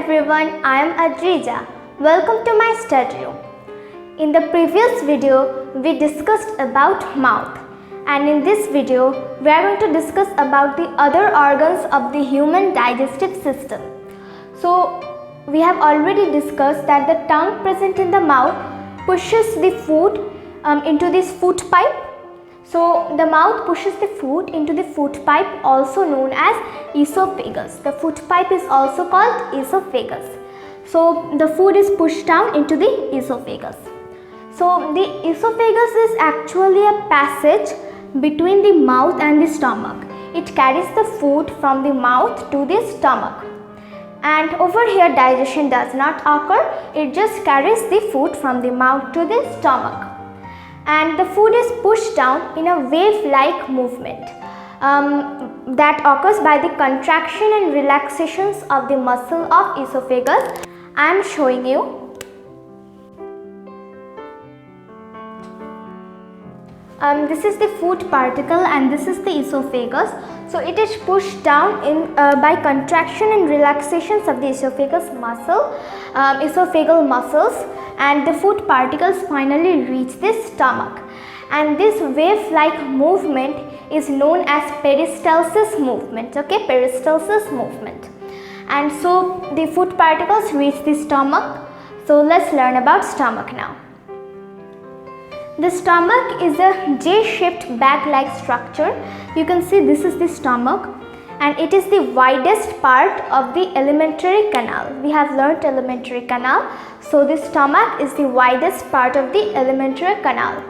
everyone, I am Adrija. Welcome to my study room. In the previous video, we discussed about mouth, and in this video, we are going to discuss about the other organs of the human digestive system. So, we have already discussed that the tongue present in the mouth pushes the food into this food pipe. So, the mouth pushes the food into the food pipe, also known as esophagus. The food pipe is also called esophagus. So, the food is pushed down into the esophagus. So, the esophagus is actually a passage between the mouth and the stomach. It carries the food from the mouth to the stomach. And over here, digestion does not occur. It just carries the food from the mouth to the stomach. And the food is pushed down in a wave-like movement that occurs by the contraction and relaxations of the muscle of esophagus. I am showing you. This is the food particle and this is the esophagus. So it is pushed down by contraction and relaxations of the esophagus muscle, esophageal muscles, and the food particles finally reach the stomach. And this wave-like movement is known as peristalsis movement. Okay, peristalsis movement. And so the food particles reach the stomach. So let's learn about stomach now. The stomach is a J-shaped bag-like structure. You can see this is the stomach and it is the widest part of the alimentary canal. We have learnt alimentary canal. So the stomach is the widest part of the alimentary canal.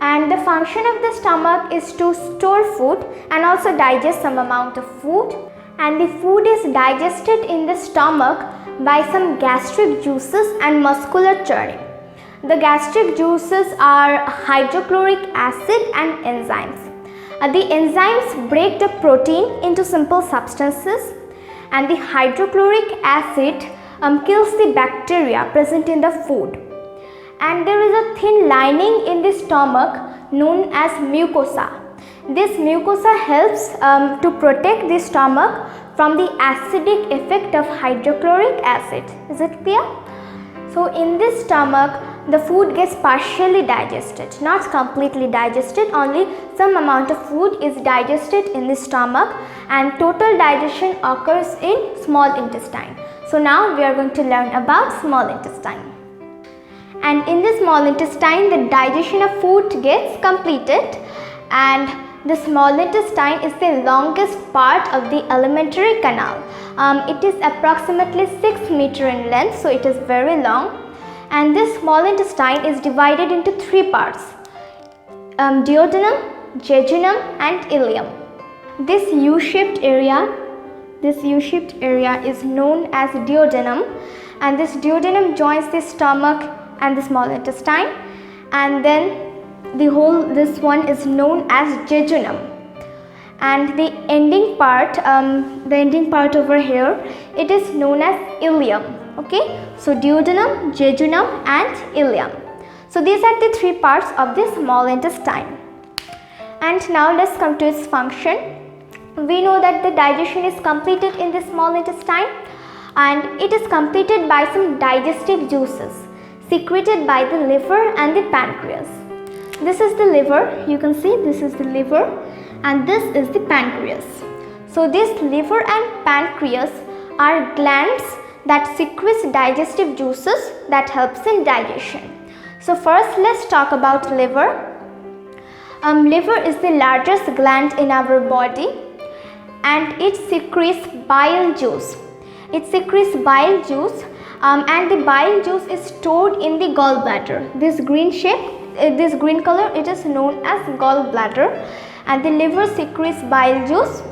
And the function of the stomach is to store food and also digest some amount of food. And the food is digested in the stomach by some gastric juices and muscular churning. The gastric juices are hydrochloric acid and enzymes. The enzymes break the protein into simple substances, and the hydrochloric acid kills the bacteria present in the food. And there is a thin lining in the stomach known as mucosa. This mucosa helps to protect the stomach from the acidic effect of hydrochloric acid. Is it clear? So in this stomach, the food gets partially digested, not completely digested, only some amount of food is digested in the stomach and total digestion occurs in small intestine. So now we are going to learn about small intestine. And in the small intestine, the digestion of food gets completed, and the small intestine is the longest part of the alimentary canal. It is approximately 6 meters in length, so it is very long. And this small intestine is divided into 3 parts: duodenum, jejunum and ileum. This U-shaped area is known as duodenum, and this duodenum joins the stomach and the small intestine, and then this one is known as jejunum. And the ending part over here, it is known as ileum. Okay, so duodenum, jejunum and ileum. So these are the 3 parts of the small intestine. And now let's come to its function. We know that the digestion is completed in the small intestine, and it is completed by some digestive juices secreted by the liver and the pancreas. This is the liver, you can see this is the liver, and this is the pancreas. So this liver and pancreas are glands that secretes digestive juices that helps in digestion. So first let's talk about liver. Liver is the largest gland in our body, and it secretes bile juice. It secretes bile juice, and the bile juice is stored in the gallbladder. This green color, it is known as gallbladder, and the liver secretes bile juice,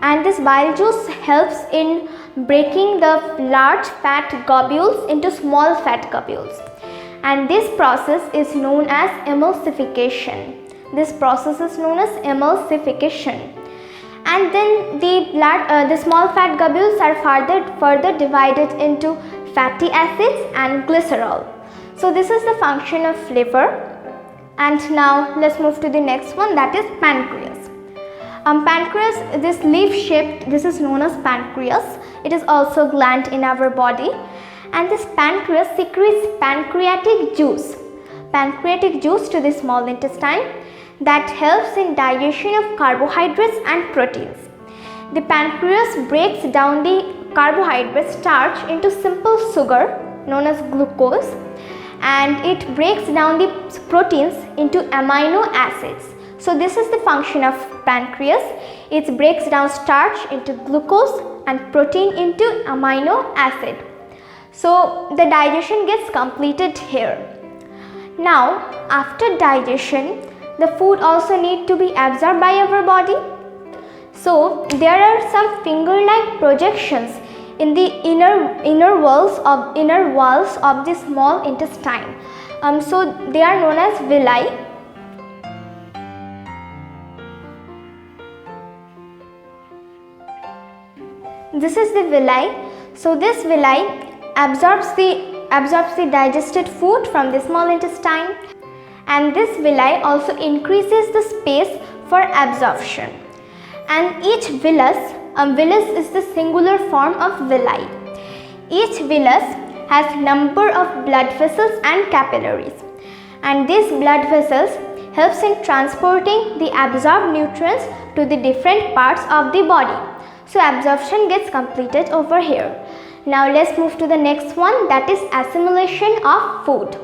and this bile juice helps in breaking the large fat globules into small fat globules, and this process is known as emulsification. And then the small fat globules are further divided into fatty acids and glycerol. So this is the function of liver. And now let's move to the next one, that is pancreas. Pancreas, this leaf shaped, this is known as pancreas. It is also a gland in our body, and this pancreas secretes pancreatic juice to the small intestine that helps in digestion of carbohydrates and proteins. The pancreas breaks down the carbohydrate starch into simple sugar known as glucose, and it breaks down the proteins into amino acids. So this is the function of pancreas. It breaks down starch into glucose and protein into amino acid. So the digestion gets completed here. Now after digestion, the food also need to be absorbed by our body. So there are some finger-like projections in the inner walls of the small intestine. So they are known as villi. This is the villi. So this villi absorbs the digested food from the small intestine, and this villi also increases the space for absorption. And each villus is the singular form of villi. Each villus has number of blood vessels and capillaries, and these blood vessels helps in transporting the absorbed nutrients to the different parts of the body. So absorption gets completed over here. Now let's move to the next one, that is assimilation of food.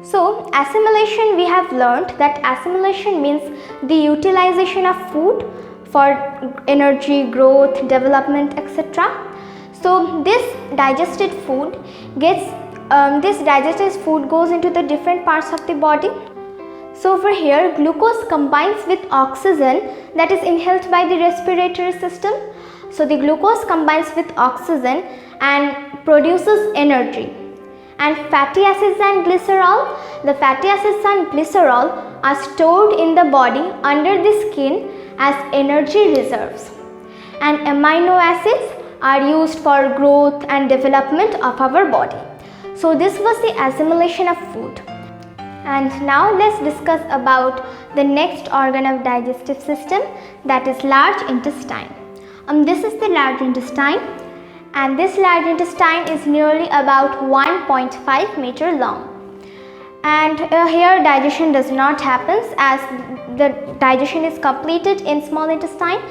So assimilation, we have learned that assimilation means the utilization of food for energy, growth, development, etc. So this digested food goes into the different parts of the body. So over here, glucose combines with oxygen that is inhaled by the respiratory system. So the glucose combines with oxygen and produces energy. And fatty acids and glycerol, the fatty acids and glycerol are stored in the body under the skin as energy reserves. And amino acids are used for growth and development of our body. So this was the assimilation of food. And now let's discuss about the next organ of digestive system, that is large intestine. This is the large intestine, and this large intestine is nearly about 1.5 meter long. And here digestion does not happen, as the digestion is completed in small intestine.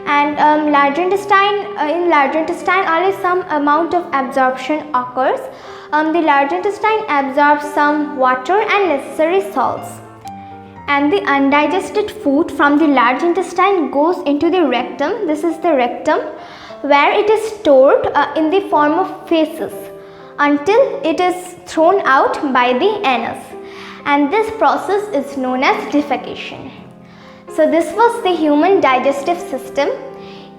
And in large intestine only some amount of absorption occurs. The large intestine absorbs some water and necessary salts. And the undigested food from the large intestine goes into the rectum. This is the rectum, where it is stored in the form of feces until it is thrown out by the anus. And this process is known as defecation. So this was the human digestive system.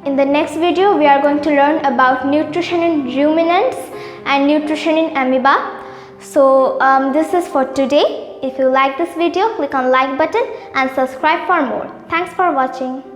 In the next video, we are going to learn about nutrition in ruminants and nutrition in amoeba. So this is for today. If you like this video, click on like button and subscribe for more. Thanks for watching.